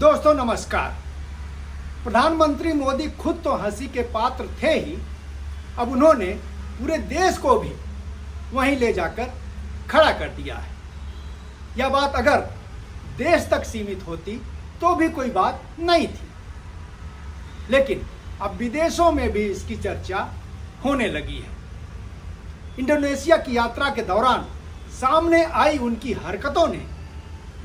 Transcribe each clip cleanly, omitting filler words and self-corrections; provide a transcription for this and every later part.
दोस्तों नमस्कार। प्रधानमंत्री मोदी खुद तो हंसी के पात्र थे ही, अब उन्होंने पूरे देश को भी वहीं ले जाकर खड़ा कर दिया है। यह बात अगर देश तक सीमित होती तो भी कोई बात नहीं थी, लेकिन अब विदेशों में भी इसकी चर्चा होने लगी है। इंडोनेशिया की यात्रा के दौरान सामने आई उनकी हरकतों ने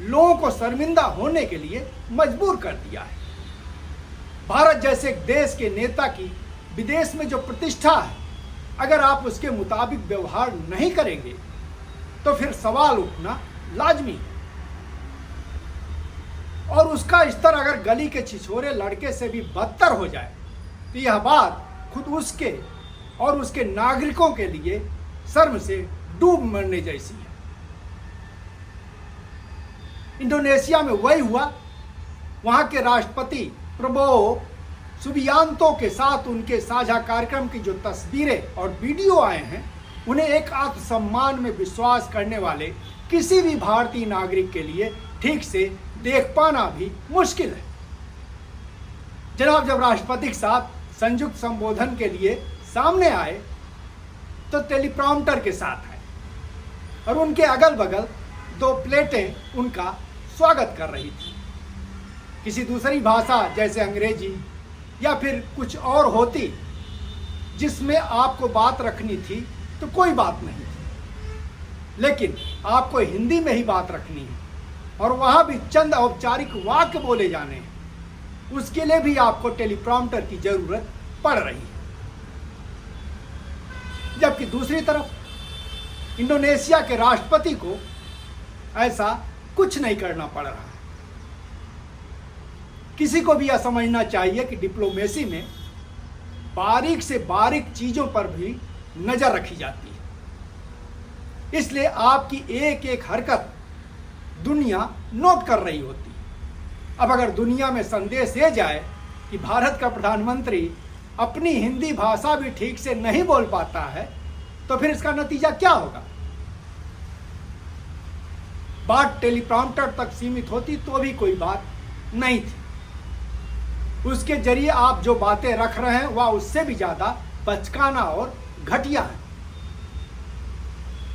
लोगों को शर्मिंदा होने के लिए मजबूर कर दिया है। भारत जैसे एक देश के नेता की विदेश में जो प्रतिष्ठा है, अगर आप उसके मुताबिक व्यवहार नहीं करेंगे तो फिर सवाल उठना लाजमी है। और उसका स्तर अगर गली के छिछोरे लड़के से भी बदतर हो जाए तो यह बात खुद उसके और उसके नागरिकों के लिए शर्म से डूब मरने जैसी है। इंडोनेशिया में वही हुआ। वहां के राष्ट्रपति प्रबोवो सुबियांतो के साथ उनके साझा कार्यक्रम की जो तस्वीरें और वीडियो आए हैं, उन्हें एक आत्मसम्मान में विश्वास करने वाले किसी भी भारतीय नागरिक के लिए ठीक से देख पाना भी मुश्किल है। जनाब जब राष्ट्रपति के साथ संयुक्त संबोधन के लिए सामने आए तो टेलीप्रॉम्प्टर के साथ आए और उनके अगल बगल दो प्लेटें उनका स्वागत कर रही थी। किसी दूसरी भाषा जैसे अंग्रेजी या फिर कुछ और होती जिसमें आपको बात रखनी थी तो कोई बात नहीं थी, लेकिन आपको हिंदी में ही बात रखनी है और वहां भी चंद औपचारिक वाक्य बोले जाने हैं। उसके लिए भी आपको टेलीप्रॉम्प्टर की जरूरत पड़ रही है। जबकि दूसरी तरफ इंडोनेशिया के राष्ट्रपति को ऐसा कुछ नहीं करना पड़ रहा है। किसी को भी यह समझना चाहिए कि डिप्लोमेसी में बारीक से बारीक चीजों पर भी नजर रखी जाती है, इसलिए आपकी एक एक हरकत दुनिया नोट कर रही होती है। अब अगर दुनिया में संदेश ये जाए कि भारत का प्रधानमंत्री अपनी हिंदी भाषा भी ठीक से नहीं बोल पाता है तो फिर इसका नतीजा क्या होगा? बात टेलीप्रॉम्प्टर तक सीमित होती तो भी कोई बात नहीं थी। उसके जरिए आप जो बातें रख रहे हैं वह उससे भी ज्यादा बचकाना और घटिया है,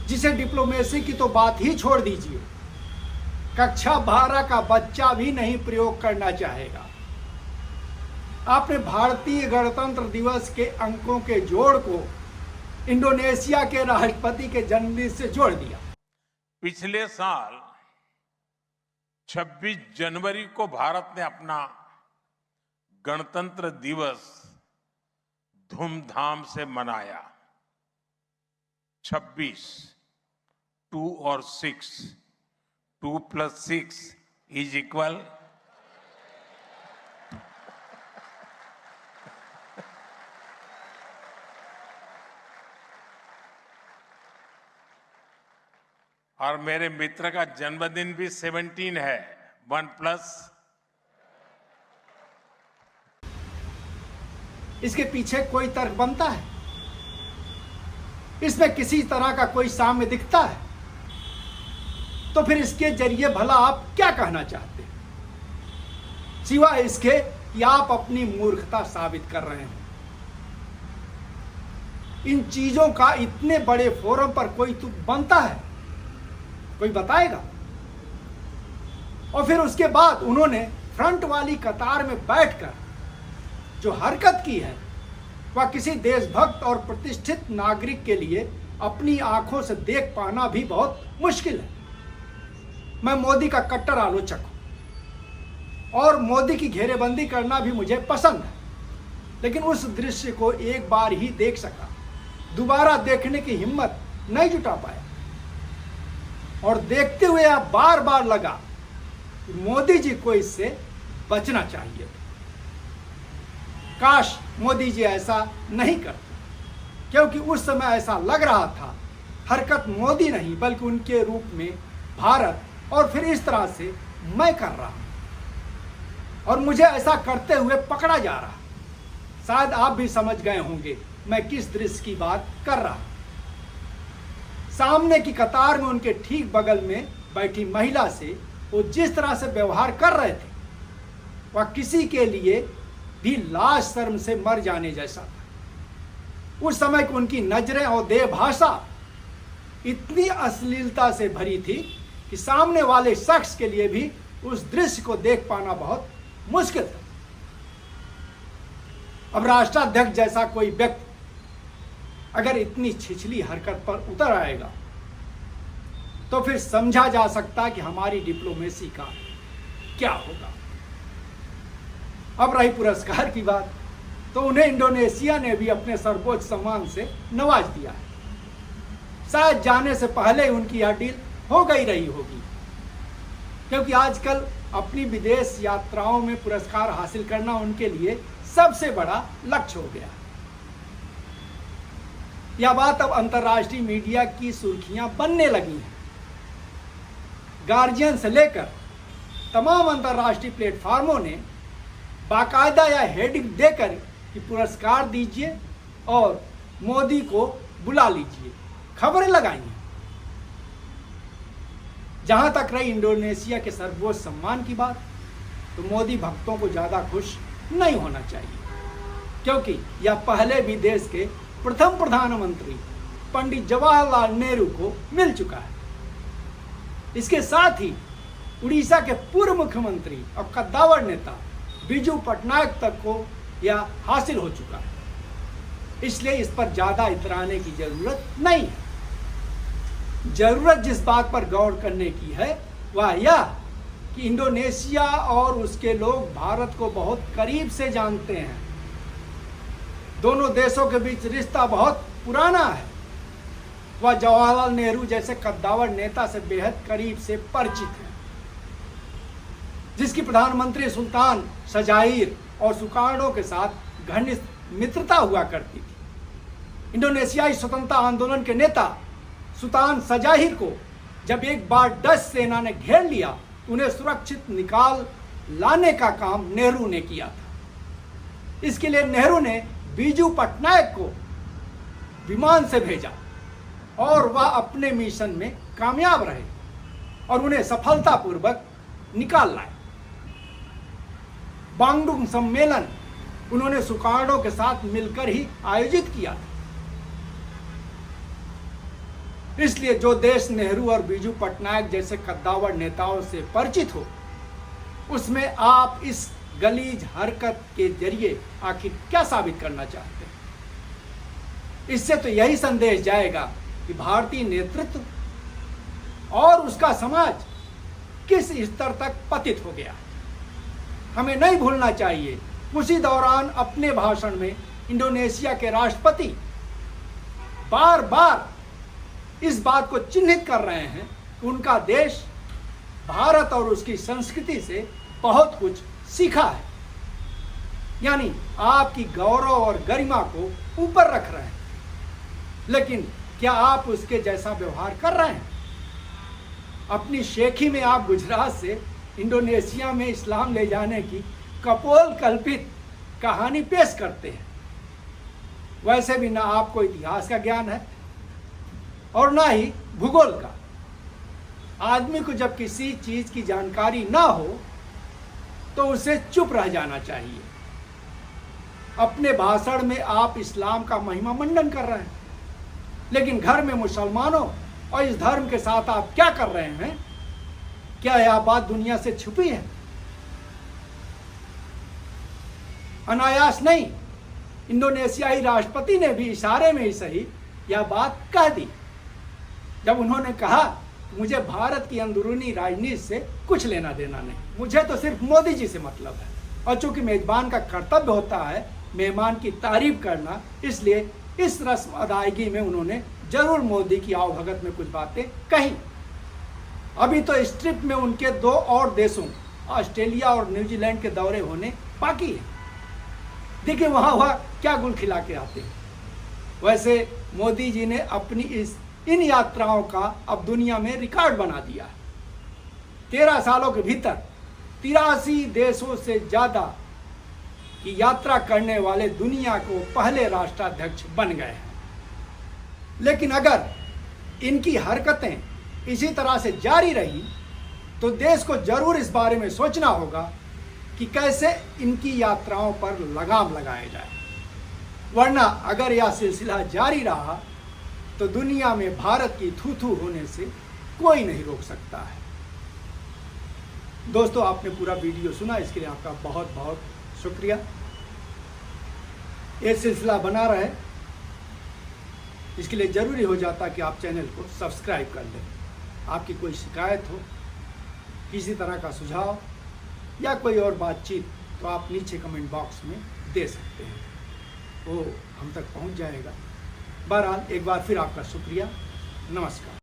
जिसे डिप्लोमेसी की तो बात ही छोड़ दीजिए, कक्षा 12 का बच्चा भी नहीं प्रयोग करना चाहेगा। आपने भारतीय गणतंत्र दिवस के अंकों के जोड़ को इंडोनेशिया के राष्ट्रपति के जन्मदिन से जोड़ दिया। पिछले साल 26 जनवरी को भारत ने अपना गणतंत्र दिवस धूमधाम से मनाया। 26, 2 और 6, 2 + 6 = और मेरे मित्र का जन्मदिन भी 17 है, 1+। इसके पीछे कोई तर्क बनता है? इसमें किसी तरह का कोई साम्य दिखता है? तो फिर इसके जरिए भला आप क्या कहना चाहते हैं, सिवाय इसके कि आप अपनी मूर्खता साबित कर रहे हैं। इन चीजों का इतने बड़े फोरम पर कोई तुक बनता है? कोई बताएगा? और फिर उसके बाद उन्होंने फ्रंट वाली कतार में बैठकर जो हरकत की है वह किसी देशभक्त और प्रतिष्ठित नागरिक के लिए अपनी आंखों से देख पाना भी बहुत मुश्किल है। मैं मोदी का कट्टर आलोचक हूं और मोदी की घेरेबंदी करना भी मुझे पसंद है, लेकिन उस दृश्य को एक बार ही देख सका, दोबारा देखने की हिम्मत नहीं जुटा पाया। और देखते हुए आप बार बार लगा कि मोदी जी को इससे बचना चाहिए। काश मोदी जी ऐसा नहीं करते, क्योंकि उस समय ऐसा लग रहा था हरकत मोदी नहीं बल्कि उनके रूप में भारत, और फिर इस तरह से मैं कर रहा हूं और मुझे ऐसा करते हुए पकड़ा जा रहा। शायद आप भी समझ गए होंगे मैं किस दृश्य की बात कर रहा हूं। सामने की कतार में उनके ठीक बगल में बैठी महिला से वो जिस तरह से व्यवहार कर रहे थे वह किसी के लिए भी लाज शर्म से मर जाने जैसा था। उस समय की उनकी नजरें और देह भाषा इतनी अश्लीलता से भरी थी कि सामने वाले शख्स के लिए भी उस दृश्य को देख पाना बहुत मुश्किल था। अब राष्ट्राध्यक्ष जैसा कोई व्यक्ति अगर इतनी छिछली हरकत पर उतर आएगा तो फिर समझा जा सकता है कि हमारी डिप्लोमेसी का क्या होगा। अब रही पुरस्कार की बात, तो उन्हें इंडोनेशिया ने भी अपने सर्वोच्च सम्मान से नवाज दिया है। शायद जाने से पहले उनकी यह डील हो गई रही होगी, क्योंकि आजकल अपनी विदेश यात्राओं में पुरस्कार हासिल करना उनके लिए सबसे बड़ा लक्ष्य हो गया। यह बात अब अंतर्राष्ट्रीय मीडिया की सुर्खियां बनने लगी हैं। गार्जियन से लेकर तमाम अंतर्राष्ट्रीय प्लेटफार्मों ने बाकायदा या हेडिंग देकर कि पुरस्कार दीजिए और मोदी को बुला लीजिए, खबरें लगाई हैं। जहां तक रही इंडोनेशिया के सर्वोच्च सम्मान की बात, तो मोदी भक्तों को ज्यादा खुश नहीं होना चाहिए, क्योंकि यह पहले भी देश के प्रथम प्रधानमंत्री पंडित जवाहरलाल नेहरू को मिल चुका है। इसके साथ ही उड़ीसा के पूर्व मुख्यमंत्री और कद्दावर नेता बिजू पटनायक तक को यह हासिल हो चुका है। इसलिए इस पर ज्यादा इतराने की जरूरत नहीं है। जरूरत जिस बात पर गौर करने की है वह यह कि इंडोनेशिया और उसके लोग भारत को बहुत करीब से जानते हैं। दोनों देशों के बीच रिश्ता बहुत पुराना है। वह जवाहरलाल नेहरू जैसे कद्दावर नेता से बेहद करीब से परिचित है, जिसकी प्रधानमंत्री सुल्तान सजाहिर और सुकार्णो के साथ घनिष्ठ मित्रता हुआ करती थी। इंडोनेशियाई स्वतंत्रता आंदोलन के नेता सुल्तान सजाहिर को जब एक बार डच सेना ने घेर लिया, उन्हें सुरक्षित निकाल लाने का काम नेहरू ने किया था। इसके लिए नेहरू ने बिजू पटनायक को विमान से भेजा और वह अपने मिशन में कामयाब रहे और उन्हें सफलतापूर्वक निकाल लाए। बांगडुंग सम्मेलन उन्होंने सुकार्णो के साथ मिलकर ही आयोजित किया था। इसलिए जो देश नेहरू और बिजू पटनायक जैसे कद्दावर नेताओं से परिचित हो, उसमें आप इस गलीज हरकत के जरिए आखिर क्या साबित करना चाहते हैं? इससे तो यही संदेश जाएगा कि भारतीय नेतृत्व और उसका समाज किस स्तर तक पतित हो गया। हमें नहीं भूलना चाहिए, उसी दौरान अपने भाषण में इंडोनेशिया के राष्ट्रपति बार बार इस बात को चिन्हित कर रहे हैं कि उनका देश भारत और उसकी संस्कृति से बहुत कुछ सीखा है। यानी आपकी गौरव और गरिमा को ऊपर रख रहे हैं, लेकिन क्या आप उसके जैसा व्यवहार कर रहे हैं? अपनी शेखी में आप गुजरात से इंडोनेशिया में इस्लाम ले जाने की कपोल कल्पित कहानी पेश करते हैं। वैसे भी ना आपको इतिहास का ज्ञान है और ना ही भूगोल का। आदमी को जब किसी चीज की जानकारी ना हो तो उसे चुप रह जाना चाहिए। अपने भाषण में आप इस्लाम का महिमा मंडन कर रहे हैं, लेकिन घर में मुसलमानों और इस धर्म के साथ आप क्या कर रहे हैं? क्या यह बात दुनिया से छुपी है? अनायास नहीं, इंडोनेशियाई राष्ट्रपति ने भी इशारे में ही सही यह बात कह दी जब उन्होंने कहा, मुझे भारत की अंदरूनी राजनीति से कुछ लेना देना नहीं, मुझे तो सिर्फ मोदी जी से मतलब है। और चूंकि मेजबान का कर्तव्य होता है मेहमान की तारीफ करना, इसलिए इस रस्म अदायगी में उन्होंने जरूर मोदी की आवभगत में कुछ बातें कही। अभी तो इस ट्रिप में उनके 2 और देशों ऑस्ट्रेलिया और न्यूजीलैंड के दौरे होने बाकी है। देखिए वहां वह क्या गुल खिला के आते हैं। वैसे मोदी जी ने अपनी इन यात्राओं का अब दुनिया में रिकॉर्ड बना दिया है। 13 सालों के भीतर 83 देशों से ज्यादा की यात्रा करने वाले दुनिया को पहले राष्ट्राध्यक्ष बन गए हैं। लेकिन अगर इनकी हरकतें इसी तरह से जारी रही तो देश को जरूर इस बारे में सोचना होगा कि कैसे इनकी यात्राओं पर लगाम लगाया जाए, वरना अगर यह सिलसिला जारी रहा तो दुनिया में भारत की थू थू होने से कोई नहीं रोक सकता है। दोस्तों, आपने पूरा वीडियो सुना, इसके लिए आपका बहुत बहुत शुक्रिया। ये सिलसिला बना रहे, इसके लिए ज़रूरी हो जाता कि आप चैनल को सब्सक्राइब कर लें। आपकी कोई शिकायत हो, किसी तरह का सुझाव या कोई और बातचीत, तो आप नीचे कमेंट बॉक्स में दे सकते हैं, वो हम तक पहुंच जाएगा। बहरहाल एक बार फिर आपका शुक्रिया। नमस्कार।